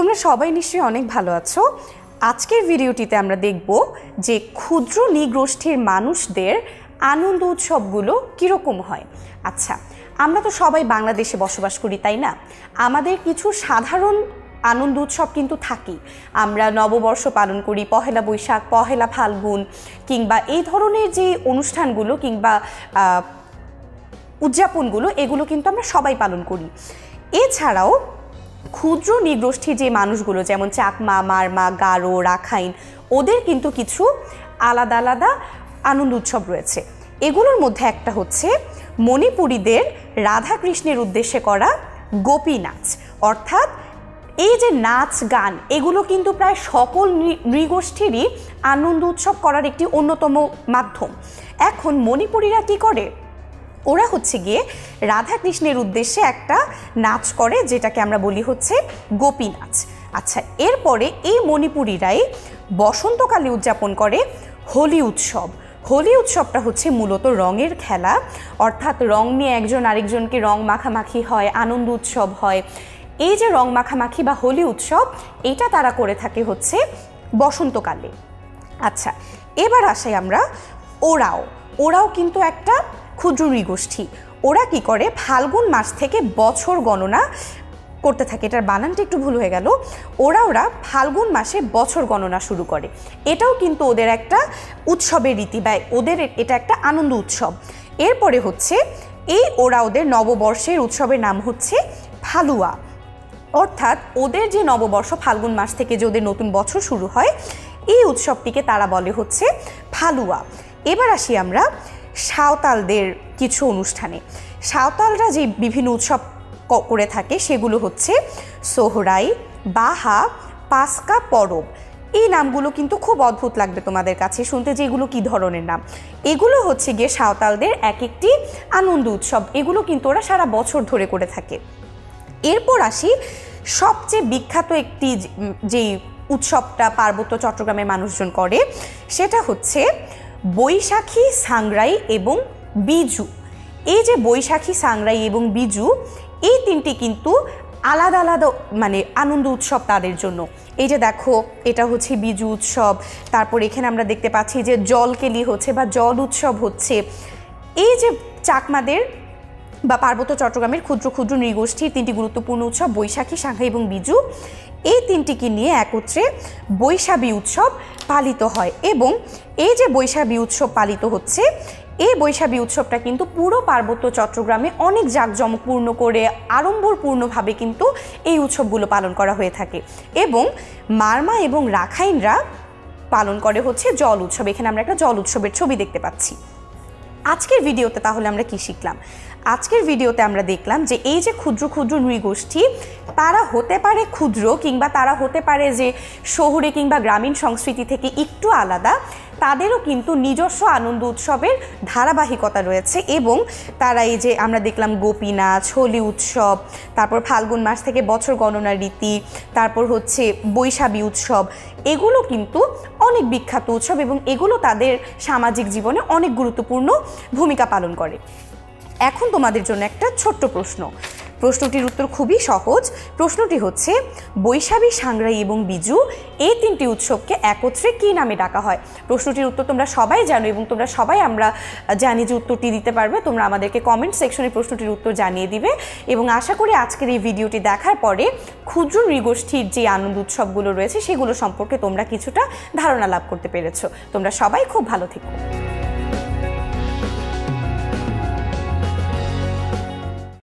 তোমরা সবাই নিশ্চয়ই অনেক ভালো আছো। আজকের ভিডিওটিতে আমরা দেখব যে ক্ষুদ্র নৃগোষ্ঠীর মানুষদের আনন্দ উৎসবগুলো কীরকম হয়। আচ্ছা, আমরা তো সবাই বাংলাদেশে বসবাস করি, তাই না? আমাদের কিছু সাধারণ আনন্দ উৎসব কিন্তু থাকি। আমরা নববর্ষ পালন করি, পহেলা বৈশাখ, পহেলা ফাল্গুন, কিংবা এই ধরনের যে অনুষ্ঠানগুলো কিংবা উদযাপনগুলো, এগুলো কিন্তু আমরা সবাই পালন করি। এছাড়াও ক্ষুদ্র নৃগোষ্ঠীর যে মানুষগুলো, যেমন চাকমা, মারমা, গারো, রাখাইন, ওদের কিন্তু কিছু আলাদা আলাদা আনন্দ উৎসব রয়েছে। এগুলোর মধ্যে একটা হচ্ছে মণিপুরীদের রাধাকৃষ্ণের উদ্দেশ্যে করা গোপী নাচ। অর্থাৎ এই যে নাচ গান, এগুলো কিন্তু প্রায় সকল নৃগোষ্ঠীরই আনন্দ উৎসব করার একটি অন্যতম মাধ্যম। এখন মণিপুরীরা কী করে? ওরা হচ্ছে গিয়ে রাধাকৃষ্ণের উদ্দেশ্যে একটা নাচ করে, যেটাকে আমরা বলি হচ্ছে গোপী নাচ। আচ্ছা, এরপরে এই মণিপুরীরাই বসন্তকালে উদযাপন করে হোলি উৎসব। হোলি উৎসবটা হচ্ছে মূলত রঙের খেলা, অর্থাৎ রং নিয়ে একজন আরেকজনকে রং মাখামাখি হয়, আনন্দ উৎসব হয়। এই যে রং মাখামাখি বা হোলি উৎসব, এটা তারা করে থাকে হচ্ছে বসন্তকালে। আচ্ছা, এবার আসি আমরা ওরাও কিন্তু একটা ক্ষুদ্র নৃগোষ্ঠী। ওরা কি করে? ফাল্গুন মাস থেকে বছর গণনা করতে থাকে। এটার বানানটা একটু ভুল হয়ে গেল। ওরা ফাল্গুন মাসে বছর গণনা শুরু করে। এটাও কিন্তু ওদের একটা উৎসবের রীতি, বা ওদের এটা একটা আনন্দ উৎসব। এরপরে হচ্ছে ওদের নববর্ষের উৎসবের নাম হচ্ছে ফালুয়া। অর্থাৎ ওদের যে নববর্ষ, ফাল্গুন মাস থেকে যে ওদের নতুন বছর শুরু হয়, এই উৎসবটিকে তারা বলে হচ্ছে ফালুয়া। এবার আসি আমরা সাঁওতালদের কিছু অনুষ্ঠানে। সাঁওতালরা যে বিভিন্ন উৎসব করে থাকে সেগুলো হচ্ছে সোহরাই, বাহা, পাস্কা, পরব। এই নামগুলো কিন্তু খুব অদ্ভুত লাগবে তোমাদের কাছে শুনতে, যে এগুলো কী ধরনের নাম। এগুলো হচ্ছে গিয়ে সাঁওতালদের এক একটি আনন্দ উৎসব। এগুলো কিন্তু ওরা সারা বছর ধরে করে থাকে। এরপর আসি সবচেয়ে বিখ্যাত একটি যেই উৎসবটা পার্বত্য চট্টগ্রামের মানুষজন করে, সেটা হচ্ছে বৈশাখী, সাংগ্রাই এবং বিজু। এই যে বৈশাখী, সাংগ্রাই এবং বিজু, এই তিনটি কিন্তু আলাদা আলাদা আনন্দ উৎসব তাদের জন্য। এই যে দেখো, এটা হচ্ছে বিজু উৎসব। তারপর এখানে আমরা দেখতে পাচ্ছি যে জলকেলি হচ্ছে বা জল উৎসব হচ্ছে। এই যে চাকমাদের বা পার্বত্য চট্টগ্রামের ক্ষুদ্র ক্ষুদ্র নৃগোষ্ঠীর তিনটি গুরুত্বপূর্ণ উৎসব বৈশাখী, সাংগ্রাই এবং বিজু, এই তিনটিকে নিয়ে একত্রে বৈশাখী উৎসব পালিত হয়। এবং এই যে বৈশাখী উৎসব পালিত হচ্ছে, এই বৈশাখী উৎসবটা কিন্তু পুরো পার্বত্য চট্টগ্রামে অনেক জাঁকজমকপূর্ণ করে, আড়ম্বরপূর্ণভাবে কিন্তু এই উৎসবগুলো পালন করা হয়ে থাকে। এবং মারমা এবং রাখাইনরা পালন করে হচ্ছে জল উৎসব। এখানে আমরা একটা জল উৎসবের ছবি দেখতে পাচ্ছি। আজকের ভিডিওতে তাহলে আমরা কি শিখলাম? আজকের ভিডিওতে আমরা দেখলাম যে এই যে ক্ষুদ্র ক্ষুদ্র নৃগোষ্ঠী, তারা হতে পারে ক্ষুদ্র, কিংবা তারা হতে পারে যে শহুরে কিংবা গ্রামীণ সংস্কৃতি থেকে একটু আলাদা, তাদেরও কিন্তু নিজস্ব আনন্দ উৎসবের ধারাবাহিকতা রয়েছে। এবং তারা এই যে আমরা দেখলাম গোপী নাচ, হোলি উৎসব, তারপর ফাল্গুন মাস থেকে বছর গণনার রীতি, তারপর হচ্ছে বৈশাখী উৎসব, এগুলো কিন্তু অনেক বিখ্যাত উৎসব এবং এগুলো তাদের সামাজিক জীবনে অনেক গুরুত্বপূর্ণ ভূমিকা পালন করে। এখন তোমাদের জন্য একটা ছোট্ট প্রশ্ন। প্রশ্নটির উত্তর খুবই সহজ। প্রশ্নটি হচ্ছে, বৈশাখী, সাংগ্রাই এবং বিজু, এই তিনটি উৎসবকে একত্রে কী নামে ডাকা হয়? প্রশ্নটির উত্তর তোমরা সবাই জানো এবং তোমরা সবাই আমরা জানি যে উত্তরটি দিতে পারবে। তোমরা আমাদেরকে কমেন্ট সেকশনে প্রশ্নটির উত্তর জানিয়ে দিবে। এবং আশা করি আজকের এই ভিডিওটি দেখার পরে ক্ষুদ্র নৃগোষ্ঠীর যে আনন্দ উৎসবগুলো রয়েছে সেগুলো সম্পর্কে তোমরা কিছুটা ধারণা লাভ করতে পেরেছো। তোমরা সবাই খুব ভালো থেকো।